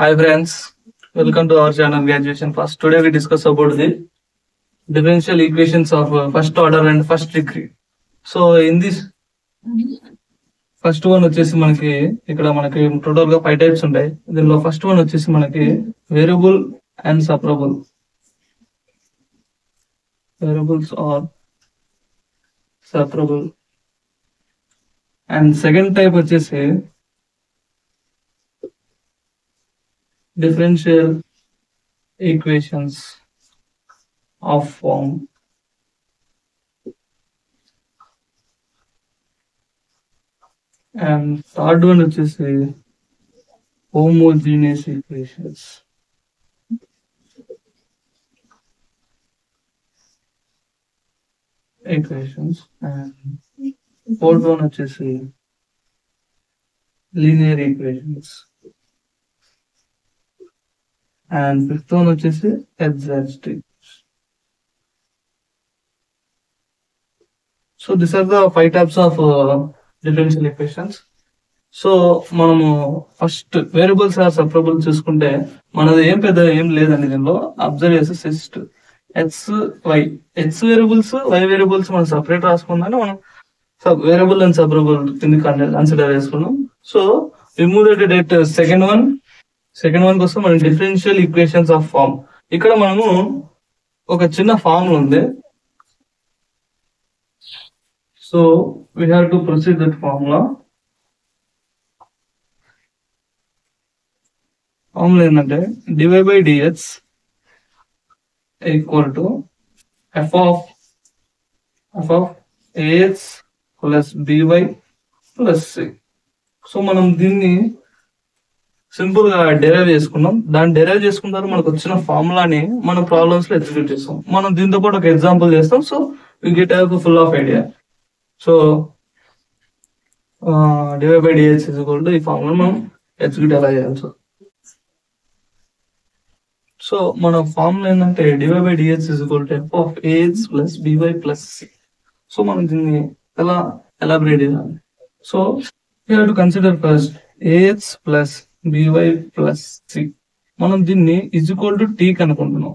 Hi friends, welcome to our channel Graduation Fast. Today we discuss about the differential equations of first order and first degree. So in this first one వచ్చేసి మనకి ఇక్కడ మనకి total గా 5 types ఉంటాయి. దీనిలో first one వచ్చేసి మనకి variable and separable. Variables are separable. And second type వచ్చేసి differential equations of form. And third one వచ్చేసి homogeneous equations. And fourth one వచ్చేసి linear equations. And fifth one వచ్చేసి exact equations. So these are the 5 types of differential equations. So మనము first variables are separable చూసుకుంటే మనది ఏం లేదండి. దీనిలో observe చేసి సిస్ట్ x y variables y variables మనం సపరేట్ రాసుకుందాం. మనం వేరియబుల్ అండ్ సెపరబుల్ కింద కన్సిడర్ చేసుకున్నాం. So remove the date second one కోసం మనం డిఫరెన్షియల్ ఈక్వేషన్స్ ఆఫ్ ఫార్మ్. ఇక్కడ మనము ఒక చిన్న ఫార్మ్ ఉంది. So we have to proceed that formula. Formula ఏంటంటే DY by dx equal to f of AX plus by plus c. So మనం దీన్ని సింపుల్ గా డెరైవ్ చేసుకున్నాం. దాన్ని డెరైవ్ చేసుకున్న తర్వాత మనకు వచ్చిన ఫార్ములాని మన ప్రాబ్లమ్స్ లో ఎగ్జిక్యూట్ చేస్తాం. మనం దీంతో పాటు ఒక ఎగ్జాంపుల్ చేస్తాం. So we get have full of idea. So dy by dx equal to ఈ ఫార్ములా మనం ఎగ్జిక్యూట్ ఎలా చేయాలి. సో మన ఫార్ములా ఏంటంటే DY by dx equal to f of AX plus by plus c. So మనం దీన్ని ఎలా ఎలాబరేట్ చేయాలి. So you have to consider first ax plus by plus c. మనం దీన్ని ఈక్వల్ టు టీ అనుకుంటున్నాం.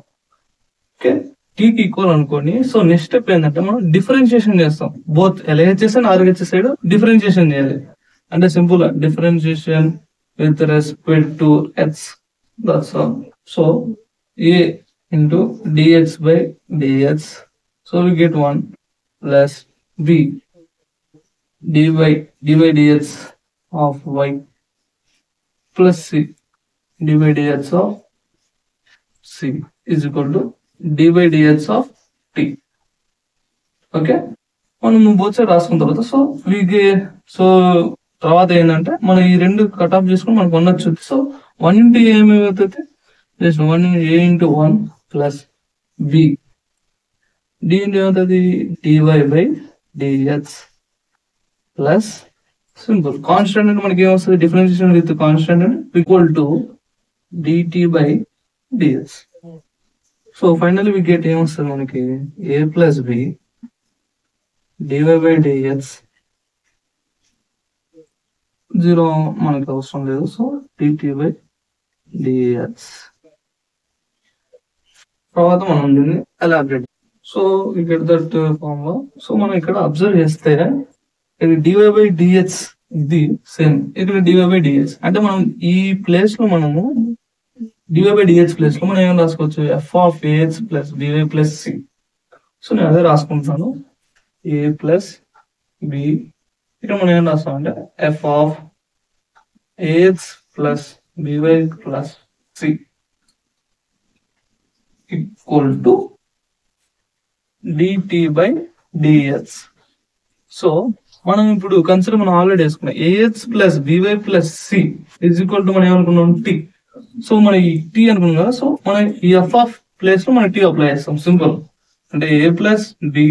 ఓకే, టీకి ఈక్వల్ అనుకోని సో నెక్స్ట్ స్టెప్ ఏంటంటే మనం డిఫరెన్షియేషన్ చేస్తాం. Both LHS and RHS side differentiation చేయాలి. అంటే simple differentiation with respect to X. That's all. So a into dx by dx. So we get 1 plus b dy dx of y plus c dy dx of c is equal to dy dx of t. Okay, మనం both side రాసుకున్న తర్వాత so వీకి తర్వాత ఏంటంటే మనం ఈ రెండు cut off చేసుకుని మనకు 1 వచ్చింది. సో 1 into a ఏమవుతుంది, just 1 a into 1 plus b d into ఏమవుతుంది dy by dx plus simple constant అంటే మనకి ఏమొస్తుంది differentiation with constant equal to dt by dx. So finally we get ఏమొస్తుంది మనకి a plus b dy by dx. 0 మనకి అవసరం లేదు. So dt by dx తర్వాత మనం దీన్ని ఎలాబరేట్. సో ఇక్కడ దట్ ఫార్ములా. సో మనం ఇక్కడ అబ్జర్వ్ చేస్తే ఇది డివై బై డిఎక్స్ ఇది సేమ్ ఇక్కడ డివై బై డిఎక్స్ అంటే మనం ఈ ప్లేస్ లో మనము డివై బై డిఎక్స్ ప్లేస్ లో మనం ఏం రాసుకోవచ్చు f of AX plus by plus c. So నేను అదే రాసుకుంటాను ఏ ప్లస్ బి. ఇక్కడ మనం ఏం రాస్తామంటే f of AX plus by plus c equal to dt by dx. So మనం ఇప్పుడు కన్సిడర్ మనం ఆల్రెడీ వేసుకున్నాం a x plus by plus c is equal to మనం ఏమనుకున్నాం టీ. సో మన ఈ టీ అనుకున్నాం కదా. సో మనం ఈ ఎఫ్ ఆఫ్ ప్లేస్ లో మనం టీ అప్లై చేస్తాం. సింపుల్ అంటే a plus b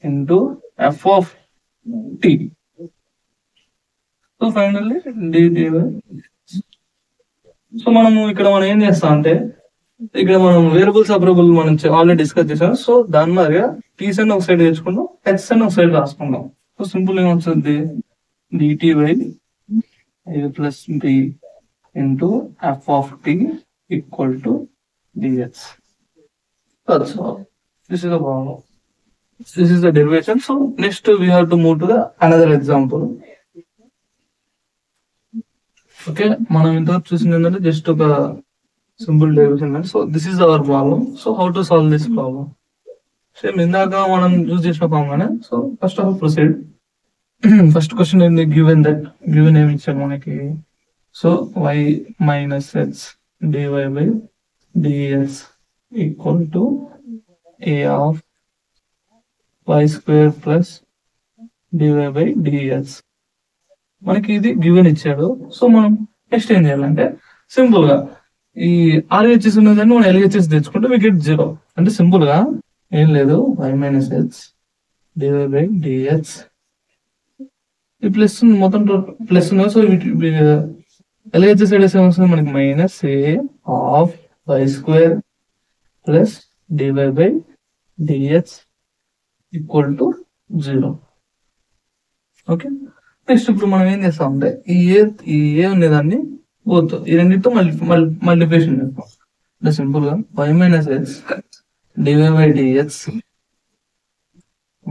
into f of t. So finally dt by. So మనము ఇక్కడ మనం ఏం చేస్తాం అంటే ఇక్కడ మనం వేరియబుల్ సెపరబుల్ మనం ఆల్రెడీ డిస్కస్ చేసాం. సో దాని మాదిరిగా టీస్ అని ఒక సైడ్ తెచ్చుకుందాం, హెచ్ అని ఒక సైడ్ రాసుకుందాం. సో సింపుల్ ఏమొస్తుంది dt by a plus b into f of t equal to dx. That's all. This is the problem. This is the derivation. So next we have to move to the another example. Okay, మనం ఇంతవరకు చూసింది ఏంటంటే just ఒక simple derivation. So this is our problem. So how to solve this problem? Same ఇందాక మనం use చేసిన problem. So first of all proceed. First question ఏంది? Given that given ఏమి ఇచ్చారు మనకి? So y minus x dy by dx equal to a of y square plus dy by dx. మనకి ఇది given ఇచ్చాడు. సో మనం next ఏం చేయాలంటే సింపుల్ గా ఈ ఆర్హెచ్ఎస్ ఉన్నదాన్ని మనం ఎల్హెచ్ఎస్ తెచ్చుకుంటే we get 0. అంటే సింపుల్ గా ఏం లేదు, y minus x dy by dx ఈ ప్లస్ మొత్తం ప్లస్ ఉంది. సో ఎల్హెచ్ఎస్ సైడ్ వస్తుంది మనకి minus a of y square plus dy by dx equal to 0. Okay, next ఇప్పుడు మనం ఏం చేస్తామంటే ఈ ఏ ఉండేదాన్ని పోతు ఈ రెండింటితో మల్టిప్లికేషన్ చేస్తాం. అంటే సింపుల్ గా y minus x dy by dx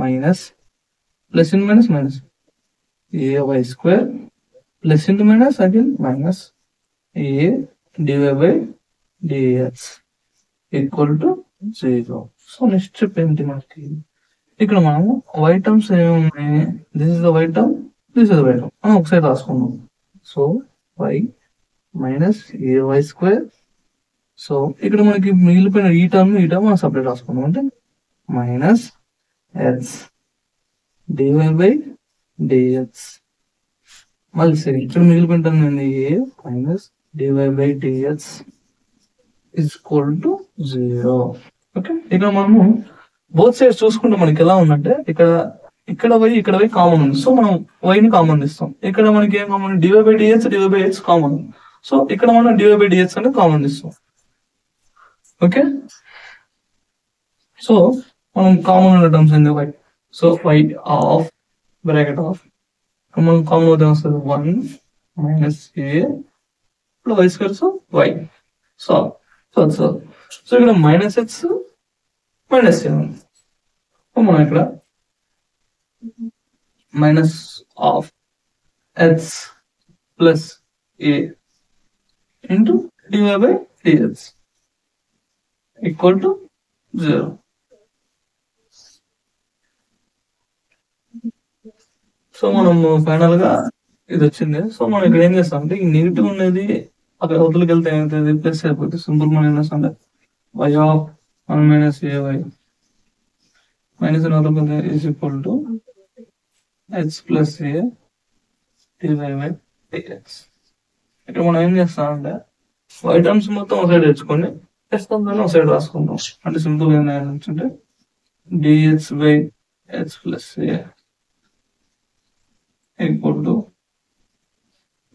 minus plus in minus minus a y square plus into minus again minus a dy by dx equal to 0. So next step ఏంటి మనకి? ఇక్కడ మనము వై టర్మ్స్ ఏమున్నాయి? This is the y term, this is the y term. మనం ఒకసారి రాసుకున్నాం. So y minus a y square. So ఇక్కడ మనకి మిగిలిపోయిన ఈ టర్మ్ మనం సపరేట్ రాసుకున్నాం. అంటే minus x dy by dx. మళ్ళీ సరే ఇక్కడ మిగిలిపోయిన టర్మ్ ఏంది? A minus dy by dx is equal to 0. Okay, ఇక్కడ మనము బోత్ సైడ్స్ చూసుకుంటే మనకి ఎలా ఉందంటే ఇక్కడ వై కామన్ ఉంది. సో మనం వైని కామన్ తీస్తాం. ఇక్కడ మనకి ఏం common? dy by dx dy by x common. So ఇక్కడ మనం dy by dx అనేది కామన్ తీస్తాం. ఓకే, సో మనం కామన్ ఉన్న టర్మ్స్ ఏంది? Y. So y of bracket of మనం కామన్ అవుతే వస్తుంది 1 మైనస్ ఏ ఇప్పుడు y square. So y. So ఇక్కడ మైనస్ ఎక్స్ మైనస్ ఏ ఉంది. మనం ఇక్కడ minus of x plus a into dy by dx equal to 0. So మనం ఫైనల్ గా ఇది వచ్చింది. సో మనం ఇక్కడ ఏం చేస్తాం అంటే ఈ నెగిటివ్ అనేది అక్కడ అవతలకి వెళ్తే ఏమవుతుంది? ప్లస్ అయిపోతుంది. సింపుల్ మనం ఏం చేస్తాం అంటే y of 1 minus a y minus అవతలకి is equal to x plus a dy by dx. ఇక్కడ మనం ఏం చేస్తాం అంటే వై టర్మ్స్ మొత్తం ఒక సైడ్ తెచ్చుకొని ఎక్స్ టర్మ్స్ ఒక సైడ్ రాసుకుంటాం. అంటే సింపుల్ గా ఏంటంటే dx by x plus A equal to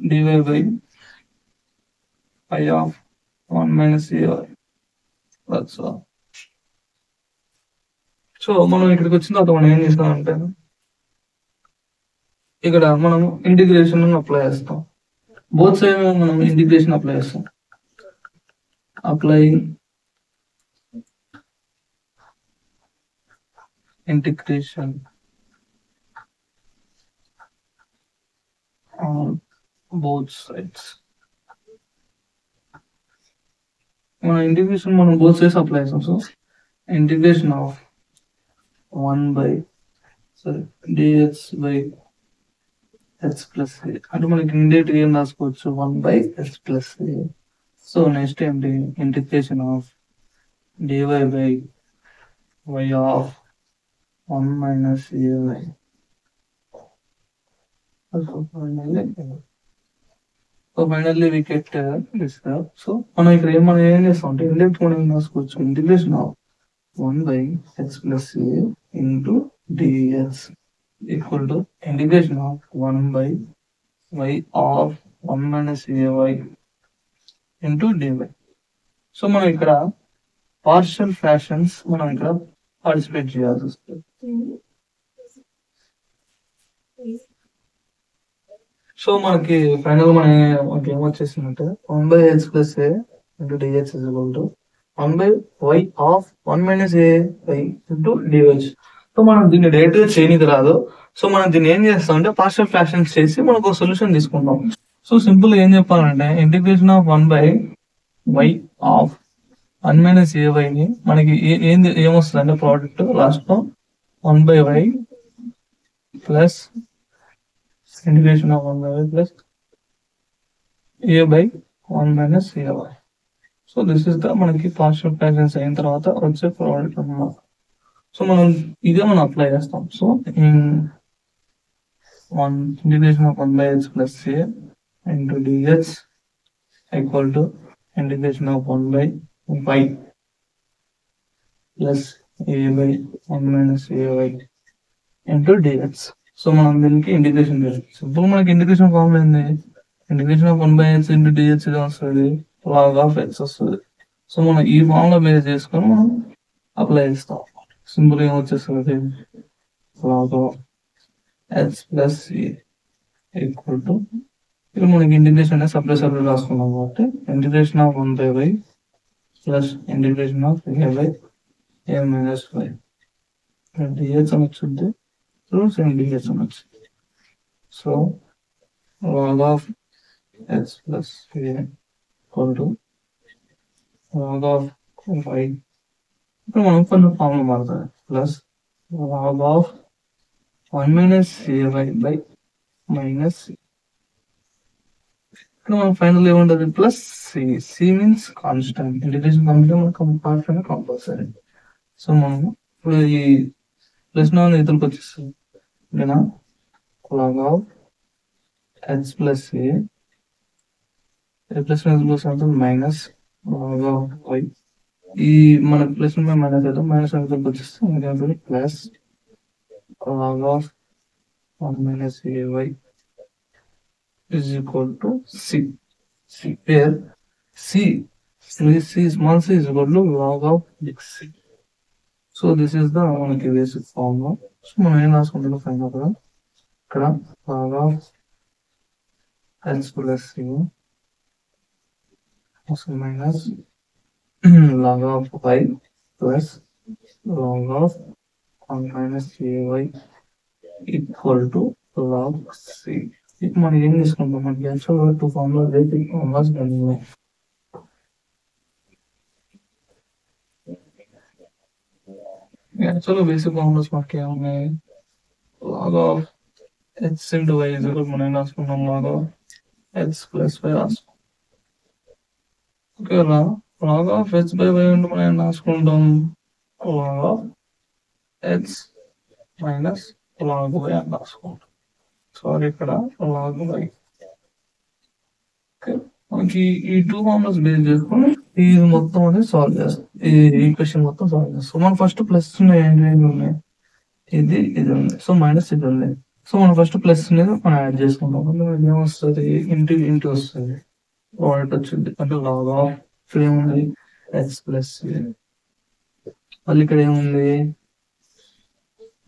dy by pi of 1 minus a. That's all. So మనం ఇక్కడికి వచ్చిన తర్వాత మనం ఏం చేస్తామంటే ఇక్కడ మనం ఇంటిగ్రేషన్ అప్లై చేస్తాం. బోత్ సైడ్ మనం ఇంటిగ్రేషన్ అప్లై చేస్తాం. Apply integration on both sides. మన ఇంటిగ్రేషన్ మనం బోత్ సైడ్స్ అప్లై చేస్తాం. So integration of 1 by dx by x plus a అంటే మనకి ఇండైరెక్ట్ ఏం రాసుకోవచ్చు? 1 by x plus a. So next ఏంటి? Integration of dy by y of 1 minus ay. So finally we get this. So మనం ఇక్కడ ఏం చేస్తాం అంటే ఇండైరెక్ట్ మనం ఏం రాసుకోవచ్చు? Integration of 1 by x plus a into dx equal to integration of 1 by y of 1 minus ay into dy. So మనం ఇక్కడ పార్షియల్ ఫ్రాక్షన్స్ మనం ఇక్కడ పార్టిసిపేట్ చేయాల్సి వస్తుంది. సో మనకి ఫైనల్ మనకి ఏమొచ్చేసిందంటే 1/x plus a into DH is equal to 1/y of 1 minus A by into DH. So మనం దీన్ని డైరెక్ట్ గా చేయనికి రాదు. సో మనం దీన్ని ఏం చేస్తాం అంటే పార్షియల్ ఫ్రాక్షన్స్ చేసి మనకు ఒక సొల్యూషన్ తీసుకుంటాం. సో సింపుల్ ఏం చెప్పాలంటే integration of 1/y of 1 minus ay ని మనకి ఏమొస్తుంది అంటే ప్రోడక్ట్ లాస్ట్ లో 1/y plus integration of 1/y plus a by 1 minus ay. So this is the మనకి పార్షియల్ ఫ్రాక్షన్స్ అయిన తర్వాత వచ్చే ప్రోడక్ట్ అన్నమాట. సో మనం ఇదే మనం అప్లై చేస్తాం. So integration of 1/x plus a into dx equal to integration of 1/y plus a by 1 minus ay into dx. So మనం దీనికి ఇంటిగ్రేషన్ చేయాలి. సింపుల్ మనకి ఇంటిగ్రేషన్ ఫార్ములా ఏంది? Integration of 1/x into dx వస్తుంది, log of x వస్తుంది. So మనం ఈ formula base చేసుకొని మనం అప్లై చేస్తాం. సింపుల్ గా వచ్చేస్తుంది log of x plus equal to ఇప్పుడు మనకి ఇంటిగ్రేషన్ అనేది సపరేట్ రాసుకున్నాం కాబట్టి integration of 1/y plus integration of a by a minus y dx అని వచ్చింది, రూట్స్ అండ్ dx అని వచ్చింది. So log of x plus a equal to log of y. ఇప్పుడు మనం కొన్ని ఫార్ములా మారుతుంది plus log of 1 minus ay by minus c. ఇక్కడ మనం ఫైనల్ ఏముంటుంది plus c means constant. Integration constant compulsory. So మనం ఇప్పుడు ఈ ప్లస్ ఇతరులకు వచ్చేస్తుంది ఓకేనా. log of x plus a plus minus log of y. ఈ మన ప్లస్ మైనస్ అయితే మైనస్ వచ్చేస్తే plus log of 1 minus ay is equal to c. Where small c is equal to log of x. So this is the మనకి basic formula. So మనం ఏం రాసుకుంటున్నాం final గా ఇక్కడ log of x plus c minus log of y plus log of 1 minus ay equal to log c. ఇప్పుడు మనం ఏం తీసుకుంటాం మనకి యాక్చువల్గా టూ ఫార్ములాస్ బేసిక్ ఫార్ములాస్ ఉన్నాయి. యాక్చువల్గా బేసిక్ ఫార్ములాస్ మనకి ఏమున్నాయి log of x into y is equal మనం ఏం రాసుకుంటాం log of x plus y రాసుకుంటాం. Okay log of x by y అంటే మనం ఏం రాసుకుంటాం log of x minus log y అని రాసుకుంటాం. సారీ ఇక్కడ log y. ఓకే మనకి ఈ టూ ఫార్ములాస్ బేస్ చేసుకొని ఇది మొత్తం అనేది సాల్వ్ చేస్తాం. ఈ ఈక్వేషన్ మొత్తం సాల్వ్ చేస్తాం. మనం ఫస్ట్ ప్లస్ ఉన్నాయి ఇది ఉంది, సో మైనస్ ఇది ఉంది. సో మనం ఫస్ట్ ప్లస్ అనేది మనం యాడ్ చేసుకుంటాం. మనకి ఏమొస్తుంది ఇంటూ వస్తుంది, ప్రోడక్ట్ వచ్చింది అంటే log ఆఫ్ ఇక్కడ ఏముంది ఎక్స్ ప్లస్ మళ్ళీ ఇక్కడ ఏముంది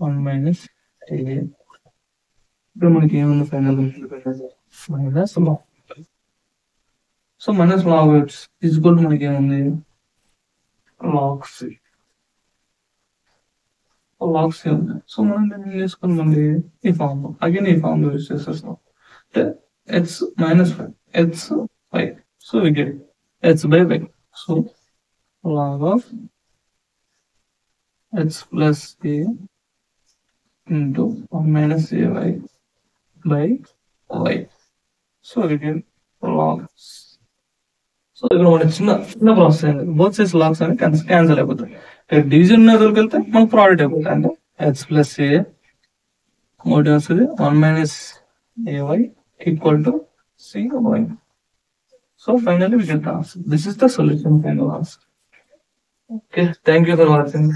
1 minus ఇప్పుడు మనకి ఏముంది final minus log. So minus log equal మనకి ఏముంది లాగ్ సి ఉంది. సో మనం దీన్ని చేసుకుని మళ్ళీ ఈ ఫార్మ్ అగైన్ ఈ ఫార్మ్ యూజ్ చేసేస్తాం అంటే x minus 5 x 5. So we get x by y. So log of x plus a into 1 minus ay by y. So we get log. So ఇక్కడ మనకి చిన్న ప్రాసెస్ అయింది. బోత్ సైడ్స్ లాగ్స్ అని cancel అయిపోతాయి. Division దగ్గరికి వెళ్తే మనకు product అయిపోతుంది అంటే ఎక్స్ ప్లస్ ఏ ఒకటి వస్తుంది 1 minus ay equal to c y. So finally we get the answer. This is the solution final answer. Okay thank you for watching.